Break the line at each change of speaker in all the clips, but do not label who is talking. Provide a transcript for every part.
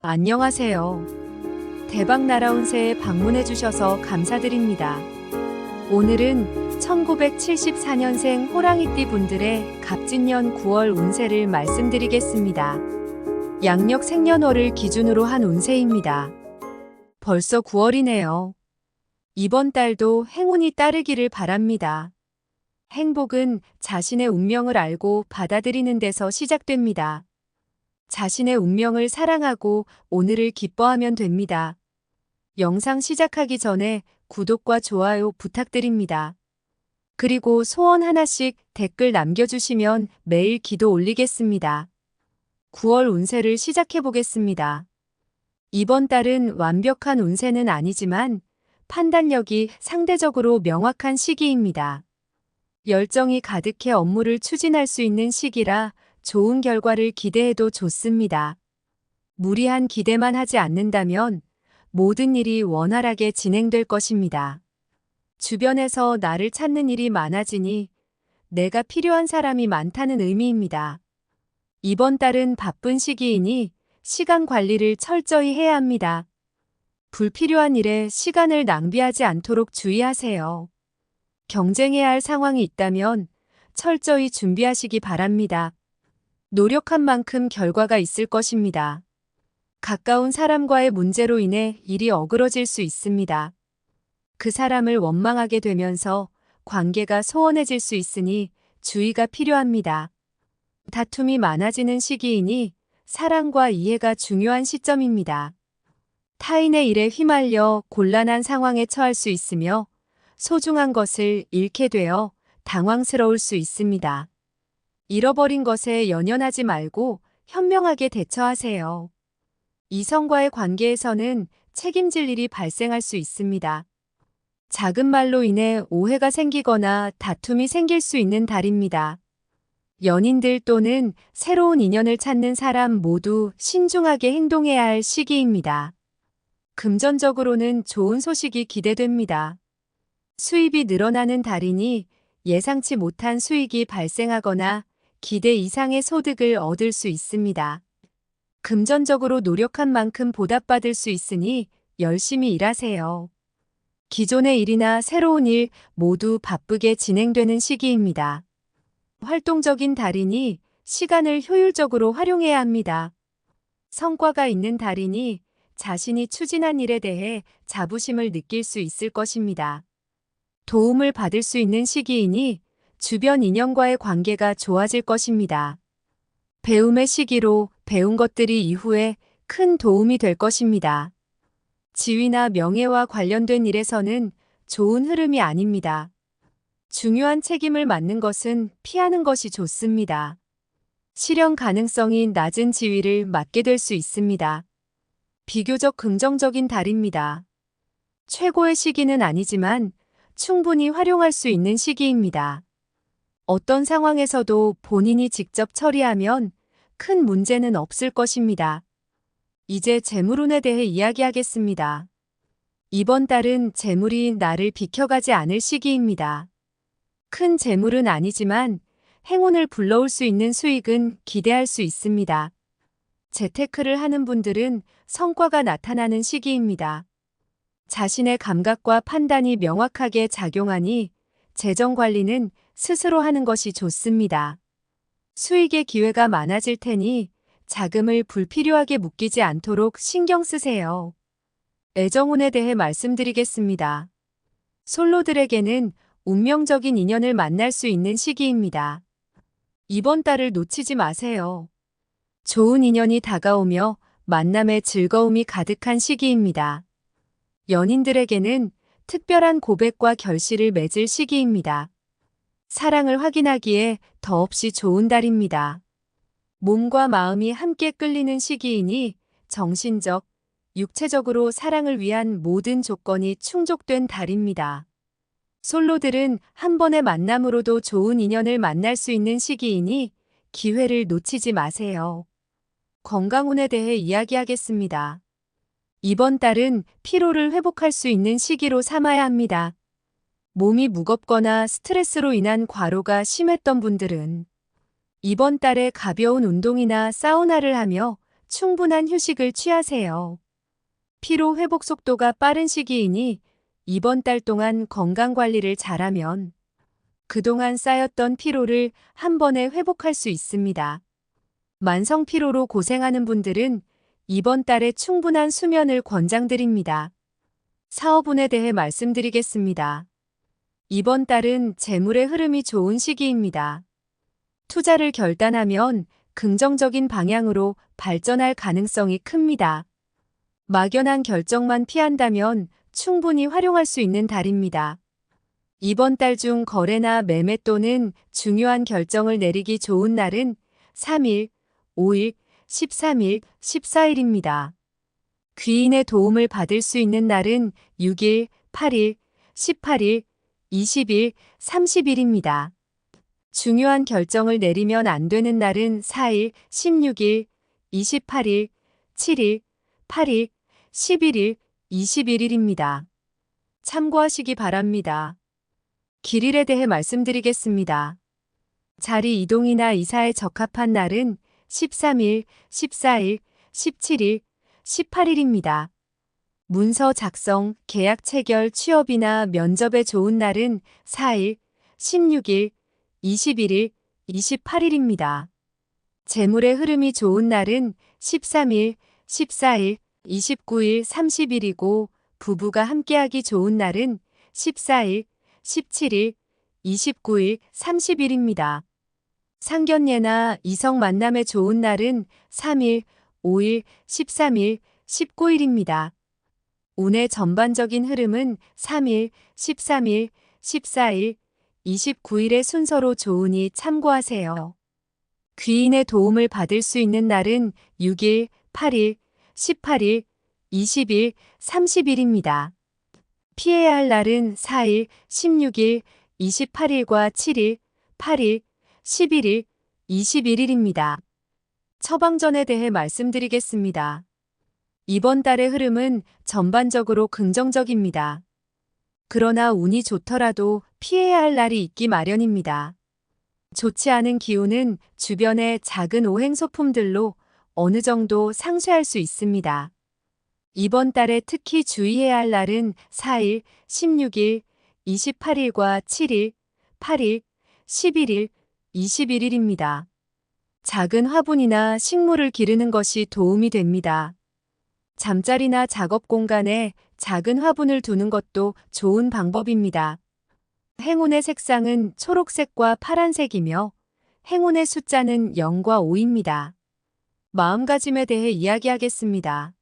안녕하세요. 대박 날아온 새에 방문해 주셔서 감사드립니다. 오늘은 1974년생 호랑이띠 분들의 갑진년 9월 운세를 말씀드리겠습니다. 양력 생년월을 기준으로 한 운세입니다. 벌써 9월이네요. 이번 달도 행운이 따르기를 바랍니다. 행복은 자신의 운명을 알고 받아들이는 데서 시작됩니다. 자신의 운명을 사랑하고 오늘을 기뻐하면 됩니다. 영상 시작하기 전에 구독과 좋아요 부탁드립니다. 그리고 소원 하나씩 댓글 남겨주시면 매일 기도 올리겠습니다. 9월 운세를 시작해 보겠습니다. 이번 달은 완벽한 운세는 아니지만 판단력이 상대적으로 명확한 시기입니다. 열정이 가득해 업무를 추진할 수 있는 시기라 좋은 결과를 기대해도 좋습니다. 무리한 기대만 하지 않는다면 모든 일이 원활하게 진행될 것입니다. 주변에서 나를 찾는 일이 많아지니 내가 필요한 사람이 많다는 의미입니다. 이번 달은 바쁜 시기이니 시간 관리를 철저히 해야 합니다. 불필요한 일에 시간을 낭비하지 않도록 주의하세요. 경쟁해야 할 상황이 있다면 철저히 준비하시기 바랍니다. 노력한 만큼 결과가 있을 것입니다. 가까운 사람과의 문제로 인해 일이 어그러질 수 있습니다. 그 사람을 원망하게 되면서 관계가 소원해질 수 있으니 주의가 필요합니다. 다툼이 많아지는 시기이니 사랑과 이해가 중요한 시점입니다. 타인의 일에 휘말려 곤란한 상황에 처할 수 있으며 소중한 것을 잃게 되어 당황스러울 수 있습니다. 잃어버린 것에 연연하지 말고 현명하게 대처하세요. 이성과의 관계에서는 책임질 일이 발생할 수 있습니다. 작은 말로 인해 오해가 생기거나 다툼이 생길 수 있는 달입니다. 연인들 또는 새로운 인연을 찾는 사람 모두 신중하게 행동해야 할 시기입니다. 금전적으로는 좋은 소식이 기대됩니다. 수입이 늘어나는 달이니 예상치 못한 수익이 발생하거나 기대 이상의 소득을 얻을 수 있습니다. 금전적으로 노력한 만큼 보답받을 수 있으니 열심히 일하세요. 기존의 일이나 새로운 일 모두 바쁘게 진행되는 시기입니다. 활동적인 달이니 시간을 효율적으로 활용해야 합니다. 성과가 있는 달이니 자신이 추진한 일에 대해 자부심을 느낄 수 있을 것입니다. 도움을 받을 수 있는 시기이니 주변 인연과의 관계가 좋아질 것입니다. 배움의 시기로 배운 것들이 이후에 큰 도움이 될 것입니다. 지위나 명예와 관련된 일에서는 좋은 흐름이 아닙니다. 중요한 책임을 맡는 것은 피하는 것이 좋습니다. 실현 가능성이 낮은 지위를 맡게 될 수 있습니다. 비교적 긍정적인 달입니다. 최고의 시기는 아니지만 충분히 활용할 수 있는 시기입니다. 어떤 상황에서도 본인이 직접 처리하면 큰 문제는 없을 것입니다. 이제 재물운에 대해 이야기하겠습니다. 이번 달은 재물이 나를 비켜가지 않을 시기입니다. 큰 재물은 아니지만 행운을 불러올 수 있는 수익은 기대할 수 있습니다. 재테크를 하는 분들은 성과가 나타나는 시기입니다. 자신의 감각과 판단이 명확하게 작용하니 재정 관리는 스스로 하는 것이 좋습니다. 수익의 기회가 많아질 테니 자금을 불필요하게 묶이지 않도록 신경 쓰세요. 애정운에 대해 말씀드리겠습니다. 솔로들에게는 운명적인 인연을 만날 수 있는 시기입니다. 이번 달을 놓치지 마세요. 좋은 인연이 다가오며 만남의 즐거움이 가득한 시기입니다. 연인들에게는 특별한 고백과 결실을 맺을 시기입니다. 사랑을 확인하기에 더없이 좋은 달입니다. 몸과 마음이 함께 끌리는 시기이니 정신적, 육체적으로 사랑을 위한 모든 조건이 충족된 달입니다. 솔로들은 한 번의 만남으로도 좋은 인연을 만날 수 있는 시기이니 기회를 놓치지 마세요. 건강운에 대해 이야기하겠습니다. 이번 달은 피로를 회복할 수 있는 시기로 삼아야 합니다. 몸이 무겁거나 스트레스로 인한 과로가 심했던 분들은 이번 달에 가벼운 운동이나 사우나를 하며 충분한 휴식을 취하세요. 피로 회복 속도가 빠른 시기이니 이번 달 동안 건강 관리를 잘하면 그동안 쌓였던 피로를 한 번에 회복할 수 있습니다. 만성 피로로 고생하는 분들은 이번 달에 충분한 수면을 권장드립니다. 사업운에 대해 말씀드리겠습니다. 이번 달은 재물의 흐름이 좋은 시기입니다. 투자를 결단하면 긍정적인 방향으로 발전할 가능성이 큽니다. 막연한 결정만 피한다면 충분히 활용할 수 있는 달입니다. 이번 달 중 거래나 매매 또는 중요한 결정을 내리기 좋은 날은 3일, 5일, 13일, 14일입니다. 귀인의 도움을 받을 수 있는 날은 6일, 8일, 18일, 20일, 30일입니다. 중요한 결정을 내리면 안 되는 날은 4일, 16일, 28일, 7일, 8일, 11일, 21일입니다. 참고하시기 바랍니다. 길일에 대해 말씀드리겠습니다. 자리 이동이나 이사에 적합한 날은 13일, 14일, 17일, 18일입니다. 문서 작성, 계약 체결, 취업이나 면접에 좋은 날은 4일, 16일, 21일, 28일입니다. 재물의 흐름이 좋은 날은 13일, 14일, 29일, 30일이고 부부가 함께하기 좋은 날은 14일, 17일, 29일, 30일입니다. 상견례나 이성 만남에 좋은 날은 3일, 5일, 13일, 19일입니다. 운의 전반적인 흐름은 3일, 13일, 14일, 29일의 순서로 좋으니 참고하세요. 귀인의 도움을 받을 수 있는 날은 6일, 8일, 18일, 20일, 30일입니다. 피해야 할 날은 4일, 16일, 28일과 7일, 8일, 11일, 21일입니다. 처방전에 대해 말씀드리겠습니다. 이번 달의 흐름은 전반적으로 긍정적입니다. 그러나 운이 좋더라도 피해야 할 날이 있기 마련입니다. 좋지 않은 기운은 주변의 작은 오행 소품들로 어느 정도 상쇄할 수 있습니다. 이번 달에 특히 주의해야 할 날은 4일, 16일, 28일과 7일, 8일, 11일, 21일입니다. 작은 화분이나 식물을 기르는 것이 도움이 됩니다. 잠자리나 작업 공간에 작은 화분을 두는 것도 좋은 방법입니다. 행운의 색상은 초록색과 파란색이며 행운의 숫자는 0과 5입니다. 마음가짐에 대해 이야기하겠습니다.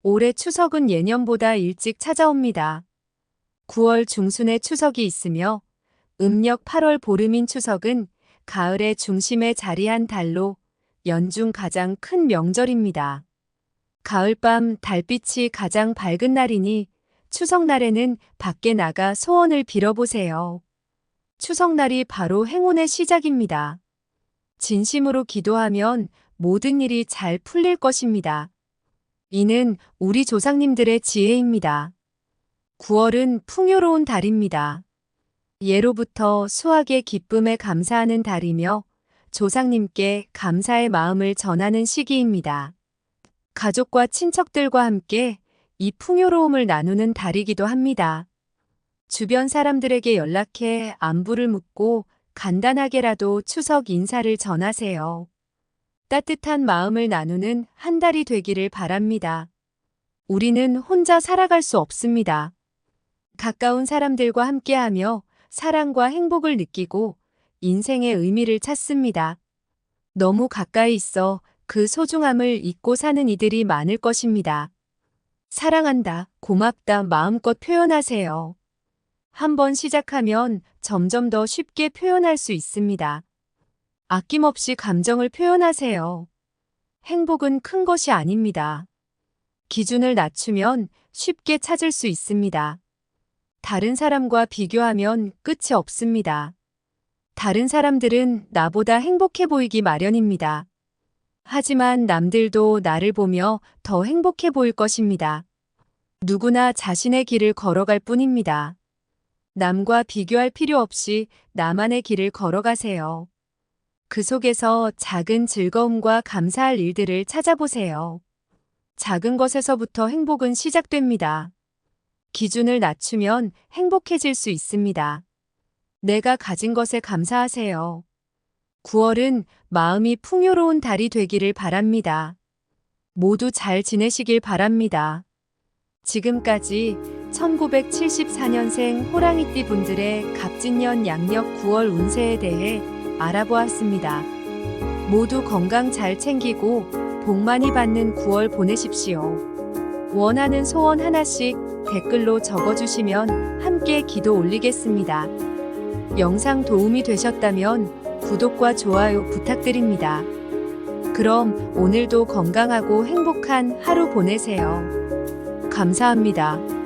올해 추석은 예년보다 일찍 찾아옵니다. 9월 중순에 추석이 있으며 음력 8월 보름인 추석은 가을의 중심에 자리한 달로 연중 가장 큰 명절입니다. 가을밤 달빛이 가장 밝은 날이니 추석날에는 밖에 나가 소원을 빌어보세요. 추석날이 바로 행운의 시작입니다. 진심으로 기도하면 모든 일이 잘 풀릴 것입니다. 이는 우리 조상님들의 지혜입니다. 9월은 풍요로운 달입니다. 예로부터 수확의 기쁨에 감사하는 달이며 조상님께 감사의 마음을 전하는 시기입니다. 가족과 친척들과 함께 이 풍요로움을 나누는 달이기도 합니다. 주변 사람들에게 연락해 안부를 묻고 간단하게라도 추석 인사를 전하세요. 따뜻한 마음을 나누는 한 달이 되기를 바랍니다. 우리는 혼자 살아갈 수 없습니다. 가까운 사람들과 함께하며 사랑과 행복을 느끼고 인생의 의미를 찾습니다. 너무 가까이 있어 그 소중함을 잊고 사는 이들이 많을 것입니다. 사랑한다, 고맙다 마음껏 표현하세요. 한번 시작하면 점점 더 쉽게 표현할 수 있습니다. 아낌없이 감정을 표현하세요. 행복은 큰 것이 아닙니다. 기준을 낮추면 쉽게 찾을 수 있습니다. 다른 사람과 비교하면 끝이 없습니다. 다른 사람들은 나보다 행복해 보이기 마련입니다. 하지만 남들도 나를 보며 더 행복해 보일 것입니다. 누구나 자신의 길을 걸어갈 뿐입니다. 남과 비교할 필요 없이 나만의 길을 걸어가세요. 그 속에서 작은 즐거움과 감사할 일들을 찾아보세요. 작은 것에서부터 행복은 시작됩니다. 기준을 낮추면 행복해질 수 있습니다. 내가 가진 것에 감사하세요. 9월은 마음이 풍요로운 달이 되기를 바랍니다. 모두 잘 지내시길 바랍니다. 지금까지 1974년생 호랑이띠 분들의 갑진년 양력 9월 운세에 대해 알아보았습니다. 모두 건강 잘 챙기고 복 많이 받는 9월 보내십시오. 원하는 소원 하나씩 댓글로 적어주시면 함께 기도 올리겠습니다. 영상 도움이 되셨다면 구독과 좋아요 부탁드립니다. 그럼 오늘도 건강하고 행복한 하루 보내세요. 감사합니다.